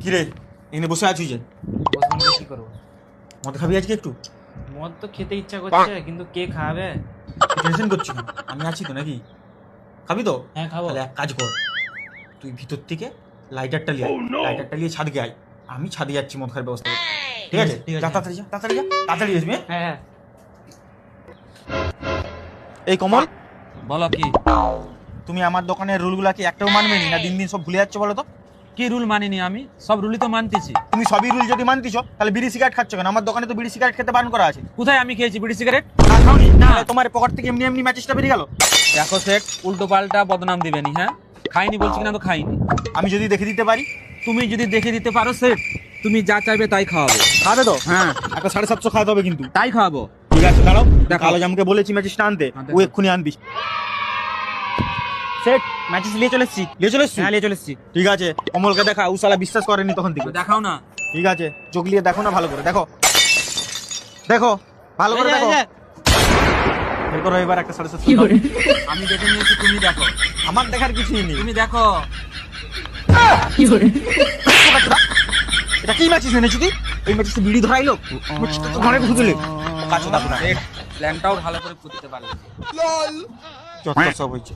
কি রে এখানে বসে আছিস যে? বসবো কি করবো? মদ খাবি আজকে একটু? মদ তো খেতে ইচ্ছা করছে, কিন্তু কে খাবে? টেনশন করছিস না? আমি আছি তো নাকি? খাবি তো? হ্যাঁ খাবো। তাহলে এক কাজ কর, তুই ভিতর থেকে লাইটারটা নিয়ে লাইটারটা নিয়ে ছাদকে আয়, আমি ছাদে যাচ্ছি মদ খাওয়ার ব্যবস্থা করতে। ঠিক আছে ঠিক আছে। যা, তাড়াতাড়ি যা, তাড়াতাড়ি যা, তাড়াতাড়ি আসবি। হ্যাঁ হ্যাঁ এই কমল, বলো কি? তুমি আমার দোকানের রুলগুলা কি একটাও মানবে না? দিন দিন সব ভুলে যাচ্ছ বলো তো? কি রুল মানিনি আমি? সব রুলই তো মানতেছি। তুমি সবই রুল যদি মানতিছ তাহলে বিড়ি সিগারেট খাচ্ছ কেন? আমার দোকানে তো বিড়ি সিগারেট খেতে বারণ করা আছে। কোথায় আমি খেয়েছি বিড়ি সিগারেট? না খাওনি? না। তাহলে তোমার পকেট থেকে এমনি এমনি ম্যাচেসটা বেরিয়ে গেল। দেখো সেট, উল্টো পাল্টা বদনাম দিবেনি। হ্যাঁ খাইনি বলছি কিনা তো খাইনি। আমি যদি দেখে দিতে পারি? তুমি যদি দেখে দিতে পারো সেট, তুমি যা চাইবে তাই খাওয়াবো। খাবে তো? হ্যাঁ একটা 750 খাওয়াতে হবে কিন্তু। তাই খাওয়াবো। ঠিক আছে দাঁড়াও, দেখাও। কালো জামকে বলেছি ম্যাচেসটা আনতে, হ্যাঁ, ও দেখাও। এক্ষুনি আনবি। সেট ম্যাচেস নিয়ে চলে এসছি। নিয়ে চলে এসছি? হ্যাঁ নিয়ে চলে এসছি। ঠিক আছে, কমলকে দেখা, ও শালা বিশ্বাস করেনি তখন থেকে। দেখাও না। ঠিক আছে চোখ দিয়ে দেখো না, ভালো করে দেখো, দেখো ভালো করে এই যে, দেখো। এই যে। বের করো এবার একটা 750। আমি দেখে নিয়েছি, তুমি দেখো। আমার দেখার কিছুই নেই। তুমি দেখো। এটা কি ম্যাচেস এনেছি তুই? এই ম্যাচেসে বিড়ি ধরাইলো, ঘরে ঘুরে দিলে কাছে দেখো না। প্ল্যানটাও ভালো করে করতে পারলে। যত সব হয়েছে।